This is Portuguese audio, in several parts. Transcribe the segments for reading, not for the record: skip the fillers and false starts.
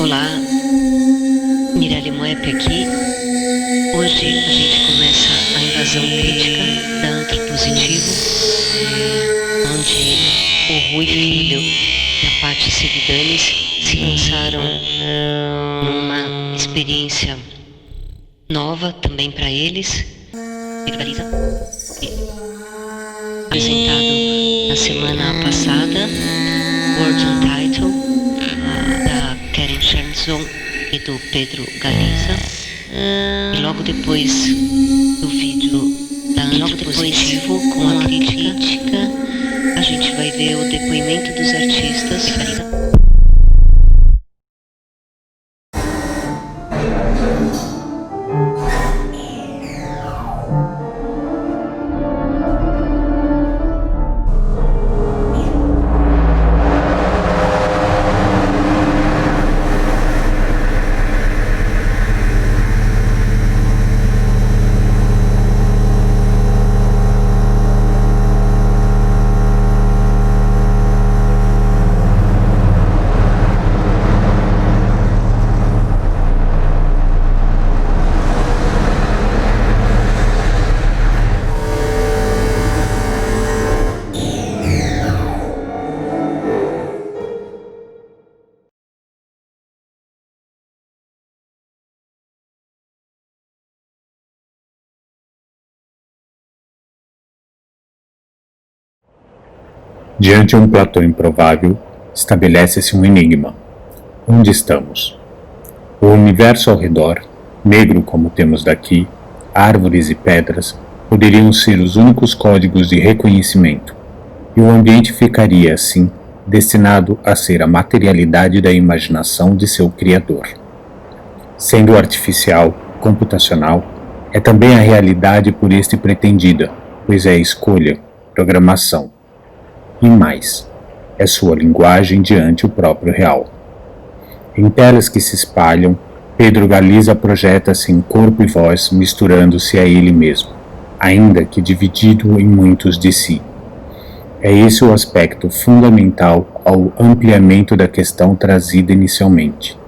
Olá, Mirelle Moep aqui. Hoje a gente começa a invasão crítica da Antropositivo, onde o Rui Filho e a Paty Sevidanes se lançaram numa experiência nova também para eles, apresentado na semana passada, Words Untitled, da Karen Chernisson e do Pedro Galiza, e logo depois do vídeo da Antropositivo com a crítica, a gente vai ver o depoimento dos artistas. Diante um platô improvável, estabelece-se um enigma. Onde estamos? O universo ao redor, negro como temos daqui, árvores e pedras, poderiam ser os únicos códigos de reconhecimento, e o ambiente ficaria, assim, destinado a ser a materialidade da imaginação de seu criador. Sendo artificial, computacional, é também a realidade por este pretendida, pois é escolha, programação. E mais, é sua linguagem diante o próprio real. Em telas que se espalham, Pedro Galiza projeta-se em corpo e voz, misturando-se a ele mesmo, ainda que dividido em muitos de si. É esse o aspecto fundamental ao ampliamento da questão trazida inicialmente.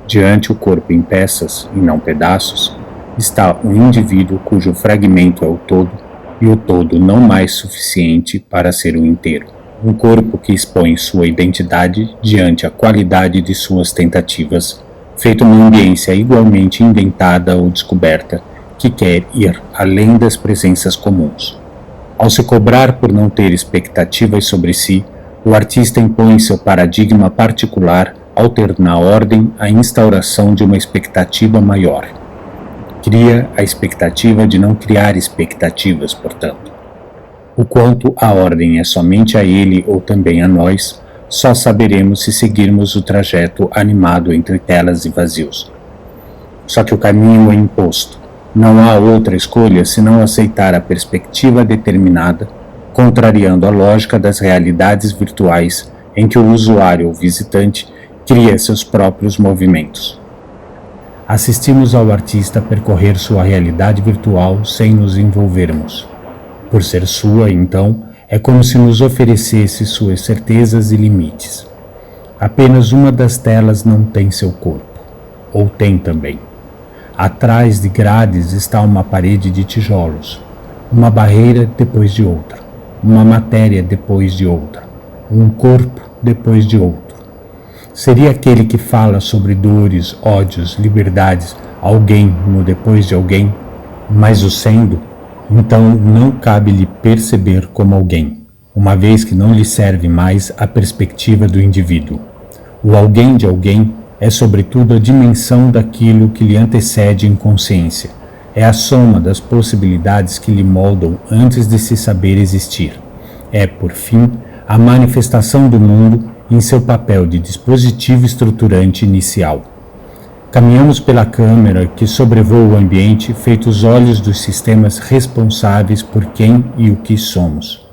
Diante o corpo em peças, e não pedaços, está um indivíduo cujo fragmento é o todo, e o todo não mais suficiente para ser o inteiro. Um corpo que expõe sua identidade diante a qualidade de suas tentativas, feito uma ambiência igualmente inventada ou descoberta, que quer ir além das presenças comuns. Ao se cobrar por não ter expectativas sobre si, o artista impõe seu paradigma particular ao ter na ordem a instauração de uma expectativa maior. Cria a expectativa de não criar expectativas, portanto. O quanto a ordem é somente a ele ou também a nós, só saberemos se seguirmos o trajeto animado entre telas e vazios. Só que o caminho é imposto. Não há outra escolha senão aceitar a perspectiva determinada, contrariando a lógica das realidades virtuais em que o usuário ou visitante cria seus próprios movimentos. Assistimos ao artista percorrer sua realidade virtual sem nos envolvermos. Por ser sua, então, é como se nos oferecesse suas certezas e limites. Apenas uma das telas não tem seu corpo, ou tem também. Atrás de grades está uma parede de tijolos, uma barreira depois de outra, uma matéria depois de outra, um corpo depois de outro. Seria aquele que fala sobre dores, ódios, liberdades, alguém no depois de alguém, mas o sendo, então não cabe-lhe perceber como alguém, uma vez que não lhe serve mais a perspectiva do indivíduo. O alguém de alguém é sobretudo a dimensão daquilo que lhe antecede em consciência, é a soma das possibilidades que lhe moldam antes de se saber existir. É, por fim, a manifestação do mundo em seu papel de dispositivo estruturante inicial. Caminhamos pela câmera que sobrevoa o ambiente, feitos olhos dos sistemas responsáveis por quem e o que somos.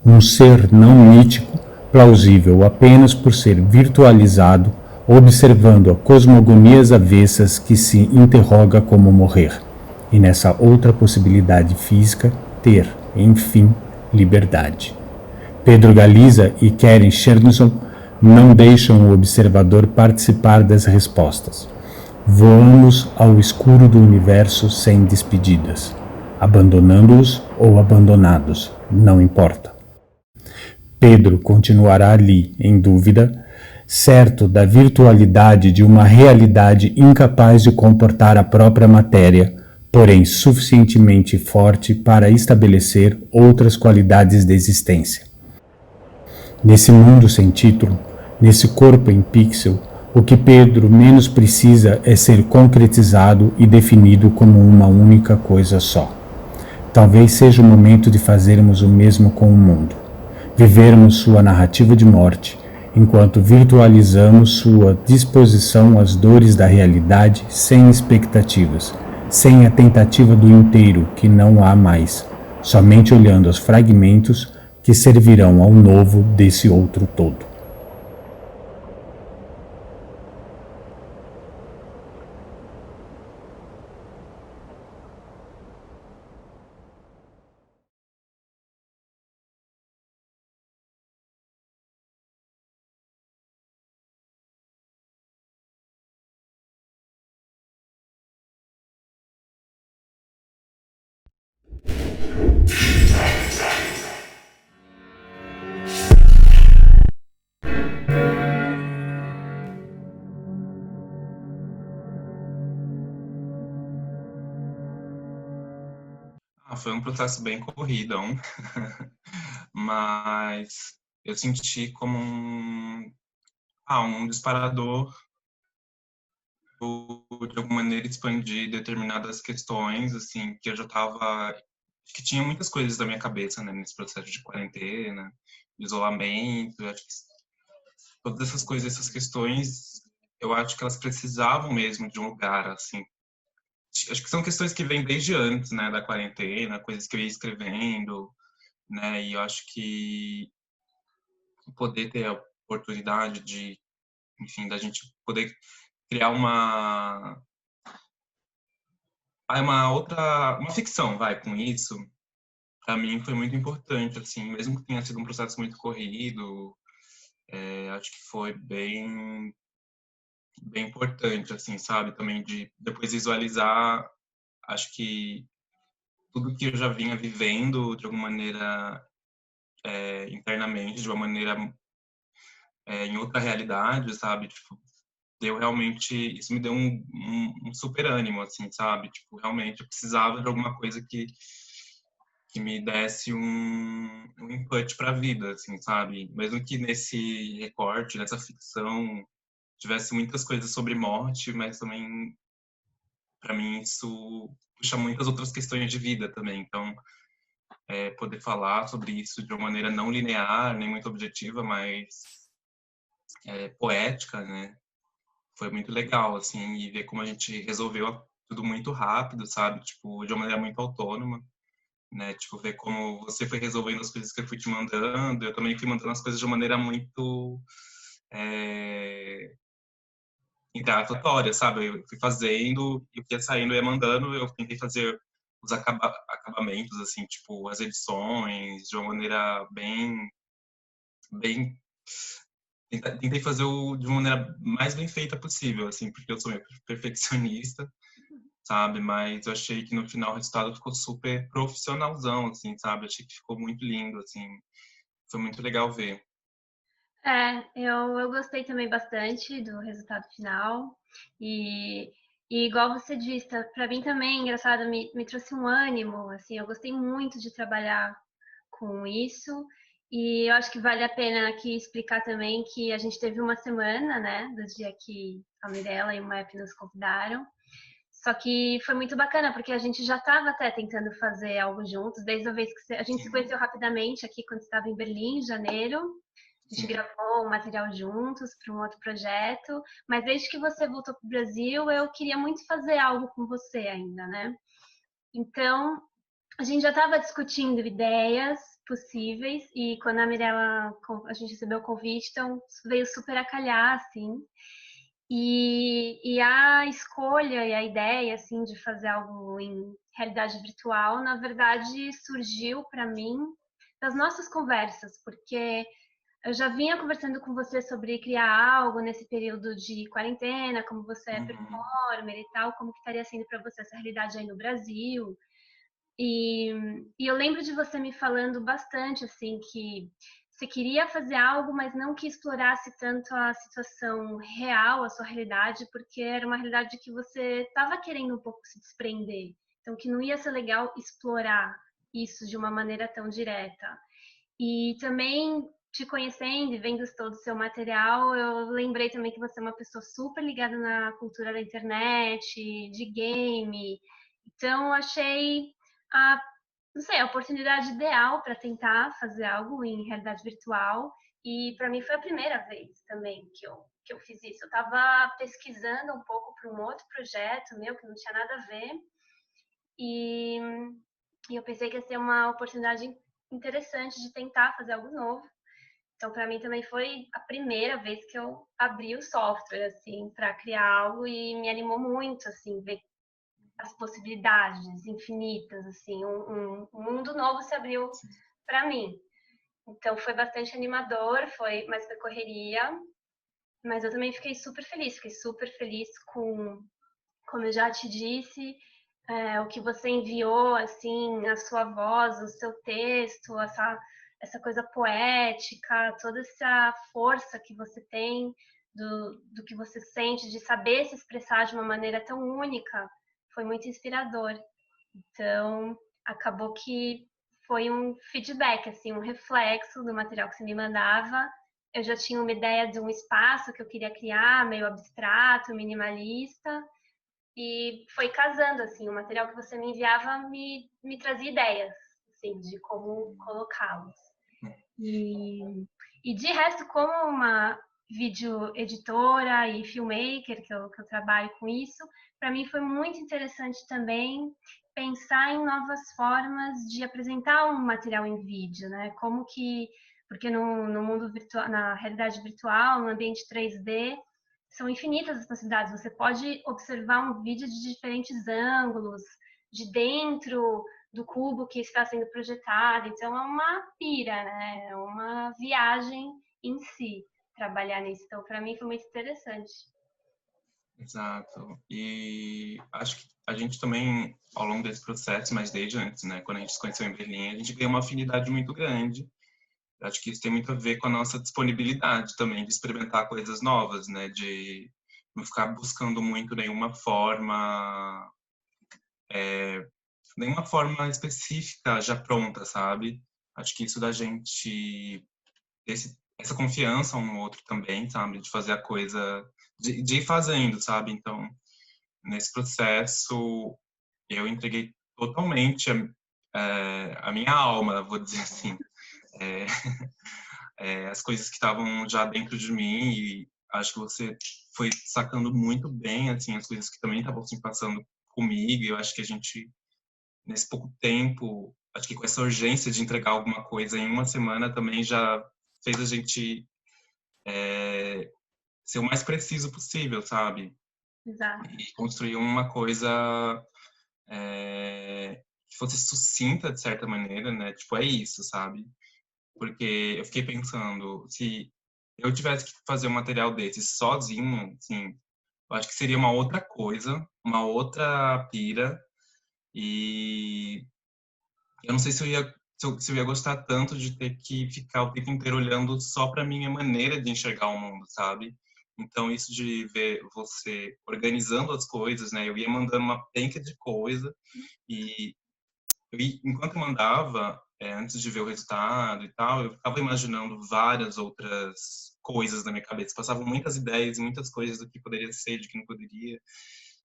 Um ser não mítico, plausível apenas por ser virtualizado, observando a cosmogonias avessas que se interroga como morrer, e nessa outra possibilidade física, ter, enfim, liberdade. Pedro Galiza e Karen Chernisson não deixam o observador participar das respostas. Voamos ao escuro do universo sem despedidas, abandonando-os ou abandonados, não importa. Pedro continuará ali, em dúvida, certo da virtualidade de uma realidade incapaz de comportar a própria matéria, porém suficientemente forte para estabelecer outras qualidades de existência. Nesse mundo sem título, nesse corpo em pixel, o que Pedro menos precisa é ser concretizado e definido como uma única coisa só. Talvez seja o momento de fazermos o mesmo com o mundo. Vivermos sua narrativa de morte, enquanto virtualizamos sua disposição às dores da realidade sem expectativas, sem a tentativa do inteiro que não há mais, somente olhando os fragmentos que servirão ao novo desse outro todo. Foi um processo bem corridão, mas eu senti como um disparador de alguma maneira expandir determinadas questões, assim, que eu já estava, que tinha muitas coisas na minha cabeça, né, nesse processo de quarentena, de isolamento, acho que todas essas coisas, essas questões, eu acho que elas precisavam mesmo de um lugar, assim. Acho que são questões que vêm desde antes, né, da quarentena, coisas que eu ia escrevendo, né, e eu acho que poder ter a oportunidade de, enfim, da gente poder criar uma ficção, vai, com isso, para mim foi muito importante, assim, mesmo que tenha sido um processo muito corrido, acho que foi bem importante, assim, sabe, também de depois visualizar, acho que tudo que eu já vinha vivendo de alguma maneira internamente, de uma maneira em outra realidade, sabe, tipo, deu realmente, isso me deu um super ânimo, assim, sabe? Tipo, realmente eu precisava de alguma coisa que me desse um input para a vida, assim, sabe? Mesmo que nesse recorte, nessa ficção, tivesse muitas coisas sobre morte, mas também, para mim, isso puxa muitas outras questões de vida também. Então, poder falar sobre isso de uma maneira não linear, nem muito objetiva, mas poética, né? Foi muito legal, assim, e ver como a gente resolveu tudo muito rápido, sabe? Tipo, de uma maneira muito autônoma, né? Tipo, ver como você foi resolvendo as coisas que eu fui te mandando, eu também fui mandando as coisas de uma maneira muito aleatória, sabe? Eu fui fazendo, e o que ia saindo eu ia mandando, eu tentei fazer os acabamentos, assim, tipo, as edições, de uma maneira bem tentei fazer de uma maneira mais bem feita possível, assim, porque eu sou meio perfeccionista, sabe? Mas eu achei que no final o resultado ficou super profissionalzão, assim, sabe? Achei que ficou muito lindo, assim. Foi muito legal ver. Eu gostei também bastante do resultado final. E, e igual você disse, para mim também, engraçado, me trouxe um ânimo, assim, eu gostei muito de trabalhar com isso. E eu acho que vale a pena aqui explicar também que a gente teve uma semana, né, do dia que a Mirella e o Map nos convidaram. Só que foi muito bacana, porque a gente já estava até tentando fazer algo juntos, desde a vez que a gente se Sim, conheceu rapidamente aqui quando estava em Berlim, em janeiro. A gente sim. gravou um material juntos para um outro projeto, mas desde que você voltou para o Brasil, eu queria muito fazer algo com você ainda, né? Então, a gente já estava discutindo ideias possíveis e quando a gente recebeu o convite, então veio super a calhar, assim. E a escolha e a ideia, assim, de fazer algo em realidade virtual, na verdade, surgiu para mim das nossas conversas, porque eu já vinha conversando com você sobre criar algo nesse período de quarentena, como você é Uhum. performer e tal, como que estaria sendo para você essa realidade aí no Brasil. E, e eu lembro de você me falando bastante, assim, que você queria fazer algo, mas não que explorasse tanto a situação real, a sua realidade, porque era uma realidade que você estava querendo um pouco se desprender. Então, que não ia ser legal explorar isso de uma maneira tão direta. E também te conhecendo e vendo todo o seu material, eu lembrei também que você é uma pessoa super ligada na cultura da internet, de game. Então, eu achei a, não sei, a oportunidade ideal para tentar fazer algo em realidade virtual. E para mim foi a primeira vez também que eu fiz isso. Eu estava pesquisando um pouco para um outro projeto meu que não tinha nada a ver. E, e eu pensei que ia ser uma oportunidade interessante de tentar fazer algo novo. Então, para mim também foi a primeira vez que eu abri o software, assim, para criar algo e me animou muito, assim, ver as possibilidades infinitas, assim, um mundo novo se abriu para mim. Então, foi bastante animador, mas foi correria, mas eu também fiquei super feliz com, como eu já te disse, o que você enviou, assim, a sua voz, o seu texto, essa coisa poética, toda essa força que você tem do que você sente, de saber se expressar de uma maneira tão única, foi muito inspirador. Então, acabou que foi um feedback, assim, um reflexo do material que você me mandava. Eu já tinha uma ideia de um espaço que eu queria criar, meio abstrato, minimalista, e foi casando, assim, o material que você me enviava me trazia ideias, assim, de como colocá-los. E, e de resto, como uma vídeo editora e filmmaker, que eu trabalho com isso, para mim foi muito interessante também pensar em novas formas de apresentar um material em vídeo, né? Como que, porque no mundo virtual, na realidade virtual, no ambiente 3D, são infinitas as possibilidades. Você pode observar um vídeo de diferentes ângulos, de dentro do cubo que está sendo projetado. Então é uma pira, né? É uma viagem em si trabalhar nisso. Então para mim foi muito interessante. Exato. E acho que a gente também, ao longo desse processo, mas desde antes, né, quando a gente se conheceu em Berlim, a gente ganhou uma afinidade muito grande. Acho que isso tem muito a ver com a nossa disponibilidade também de experimentar coisas novas, né, de não ficar buscando muito nenhuma forma específica já pronta, sabe? Acho que isso da gente essa confiança um no outro também, sabe? De fazer a coisa, de ir fazendo, sabe? Então, nesse processo, eu entreguei totalmente a minha alma, vou dizer assim. É, as coisas que estavam já dentro de mim e acho que você foi sacando muito bem, assim, as coisas que também estavam se passando comigo. E eu acho que a gente, nesse pouco tempo, acho que com essa urgência de entregar alguma coisa em uma semana também já fez a gente ser o mais preciso possível, sabe? Exato. E construir uma coisa que fosse sucinta, de certa maneira, né? Tipo, é isso, sabe? Porque eu fiquei pensando, se eu tivesse que fazer um material desse sozinho, assim, eu acho que seria uma outra coisa, uma outra pira, e eu não sei se eu ia, se eu ia gostar tanto de ter que ficar o tempo inteiro olhando só para minha maneira de enxergar o mundo, sabe? Então, isso de ver você organizando as coisas, né? Eu ia mandando uma penca de coisa e enquanto eu mandava, antes de ver o resultado e tal, eu ficava imaginando várias outras coisas na minha cabeça. Passavam muitas ideias, muitas coisas do que poderia ser, de que não poderia.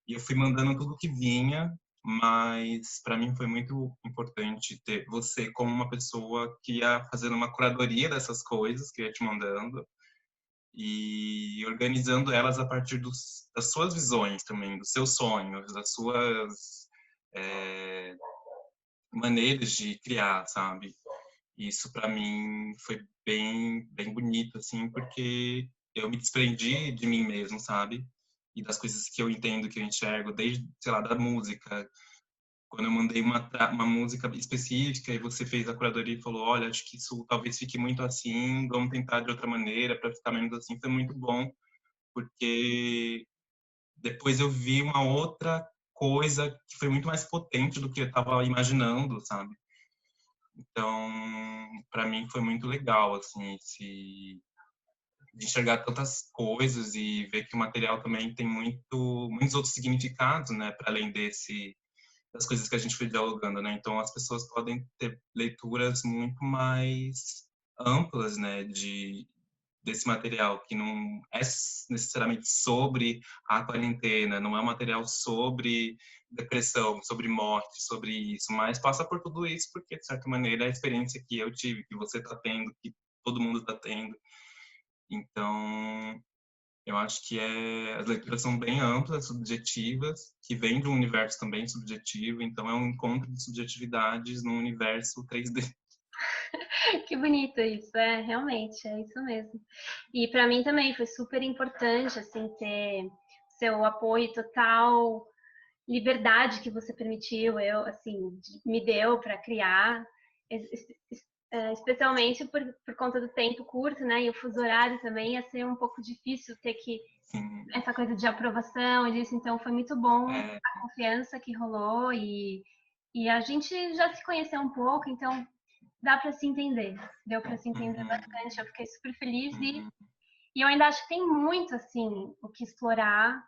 E eu fui mandando tudo que vinha, mas para mim foi muito importante ter você como uma pessoa que ia fazendo uma curadoria dessas coisas que eu ia te mandando e organizando elas a partir das suas visões também, dos seus sonhos, das suas maneiras de criar, sabe? Isso para mim foi bem bonito assim, porque eu me desprendi de mim mesmo, sabe? E das coisas que eu entendo, que eu enxergo, desde, sei lá, da música. quando eu mandei uma música específica e você fez a curadoria e falou, olha, acho que isso talvez fique muito assim, vamos tentar de outra maneira para ficar menos assim, foi muito bom, porque depois eu vi uma outra coisa que foi muito mais potente do que eu estava imaginando, sabe? Então, para mim foi muito legal, assim, de enxergar tantas coisas e ver que o material também tem muitos outros significados, né, para além das coisas que a gente foi dialogando, né? Então as pessoas podem ter leituras muito mais amplas, né, desse material que não é necessariamente sobre a quarentena, não é um material sobre depressão, sobre morte, sobre isso, mas passa por tudo isso porque de certa maneira é a experiência que eu tive, que você está tendo, que todo mundo está tendo. Então, eu acho que as leituras são bem amplas, subjetivas, que vêm de um universo também subjetivo, então é um encontro de subjetividades num universo 3D. Que bonito isso, realmente, é isso mesmo. E para mim também foi super importante, assim, ter seu apoio total, liberdade que você permitiu, assim, me deu para criar, especialmente por conta do tempo curto, né, e o fuso horário também ia ser um pouco difícil ter que, Sim, essa coisa de aprovação disso, então foi muito bom é, a confiança que rolou e a gente já se conheceu um pouco, então dá para se entender, deu para se entender uhum, bastante, eu fiquei super feliz uhum, e eu ainda acho que tem muito, assim, o que explorar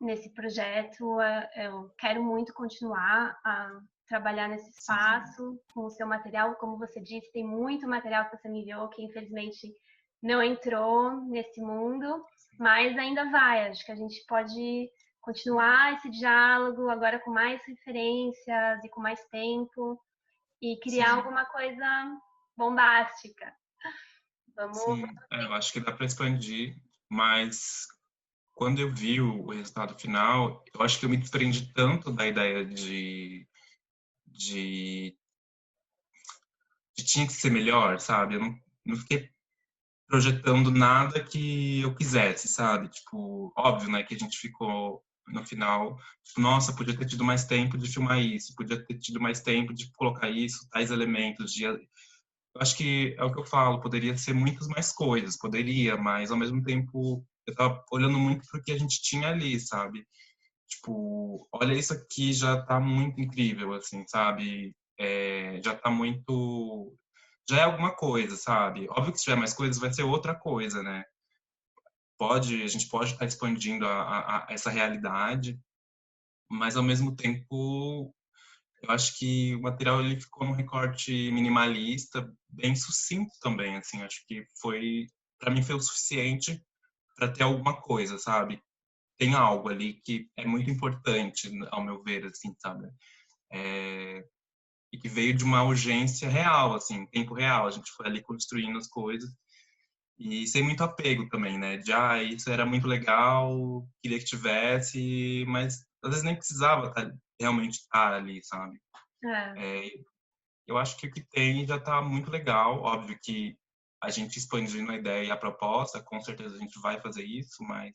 nesse projeto. Eu quero muito continuar a trabalhar nesse sim, espaço com o seu material. Como você disse, tem muito material que você me enviou que, infelizmente, não entrou nesse mundo, mas ainda vai. Acho que a gente pode continuar esse diálogo agora com mais referências e com mais tempo e criar sim, alguma coisa bombástica. Vamos. sim. Eu acho que dá para expandir, mas quando eu vi o resultado final, eu acho que eu me desprendi tanto da ideia de, de tinha que ser melhor, sabe? Eu não fiquei projetando nada que eu quisesse, sabe? Tipo, óbvio, né, que a gente ficou no final, tipo, nossa, podia ter tido mais tempo de filmar isso, podia ter tido mais tempo de colocar isso, tais elementos. Eu acho que é o que eu falo, poderia ser muitas mais coisas, poderia, mas ao mesmo tempo eu tava olhando muito pro que a gente tinha ali, sabe? Tipo, olha isso aqui já tá muito incrível, assim, sabe? Já tá muito já é alguma coisa, sabe? Óbvio que se tiver mais coisas vai ser outra coisa, né? A gente pode estar expandindo a essa realidade, mas ao mesmo tempo, eu acho que o material ele ficou num recorte minimalista, bem sucinto também, assim, acho que para mim foi o suficiente para ter alguma coisa, sabe? Tem algo ali que é muito importante, ao meu ver, assim, sabe? E que veio de uma urgência real, assim, tempo real. A gente foi ali construindo as coisas e sem muito apego também, né? De, isso era muito legal, queria que tivesse, mas às vezes nem precisava realmente estar ali, sabe? É. Eu acho que o que tem já está muito legal. Óbvio que a gente expandindo a ideia e a proposta, com certeza a gente vai fazer isso, mas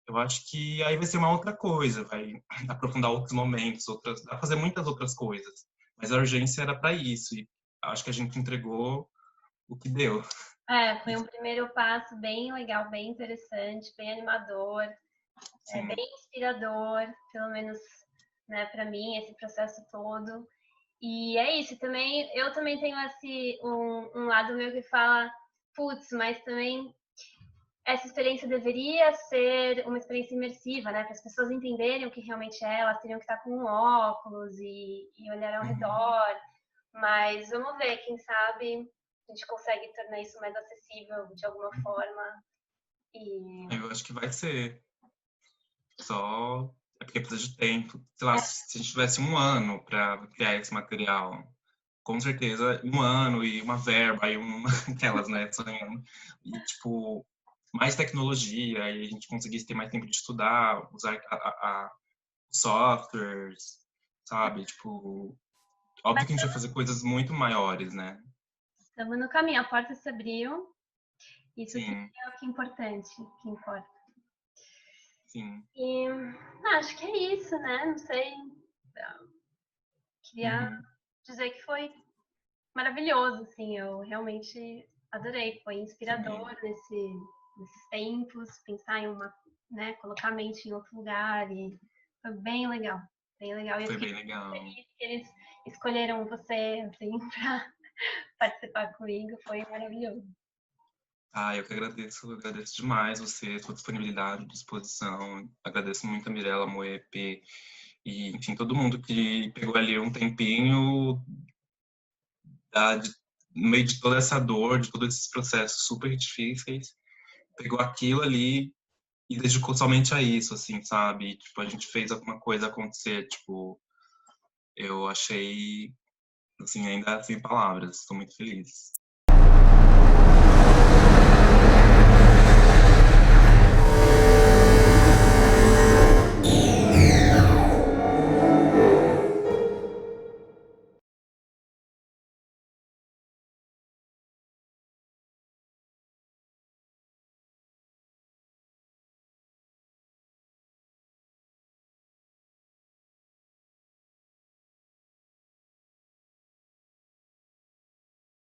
eu acho que aí vai ser uma outra coisa, vai aprofundar outros momentos, vai fazer muitas outras coisas. Mas a urgência era para isso e acho que a gente entregou o que deu. Foi um primeiro passo bem legal, bem interessante, bem animador, Sim. bem inspirador, pelo menos, né, para mim, esse processo todo. E é isso, também eu também tenho um lado meu que fala, putz, mas também essa experiência deveria ser uma experiência imersiva, né? Para as pessoas entenderem o que realmente é, elas teriam que estar com um óculos e olhar ao Uhum. redor. Mas vamos ver, quem sabe a gente consegue tornar isso mais acessível de alguma forma. E Eu acho que vai ser. Só é porque precisa de tempo. Sei lá, se a gente tivesse um ano para criar esse material, com certeza um ano e uma verba e aquelas, né, sonhando. E, tipo, mais tecnologia e a gente conseguisse ter mais tempo de estudar, usar softwares, sabe? Tipo, óbvio que a gente vai fazer coisas muito maiores, né? estamos no caminho, a porta se abriu. Isso que Sim, é o que é importante, o que importa. sim. E acho que é isso, né? Não sei. queria dizer que foi maravilhoso, assim, eu realmente adorei, foi inspirador nesses tempos, pensar em uma, né, colocar a mente em outro lugar e foi bem legal, bem legal. E eu Foi fiquei bem legal. feliz que eles escolheram você, assim, para participar comigo, foi maravilhoso. Eu que agradeço demais você, sua disponibilidade, disposição. Agradeço muito a Mirella, a Moep e, enfim, todo mundo que pegou ali um tempinho no meio de toda essa dor, de todos esses processos super difíceis, pegou aquilo ali e dedicou somente a isso, assim, sabe? Tipo, a gente fez alguma coisa acontecer, tipo, eu achei, assim, ainda sem palavras, estou muito feliz.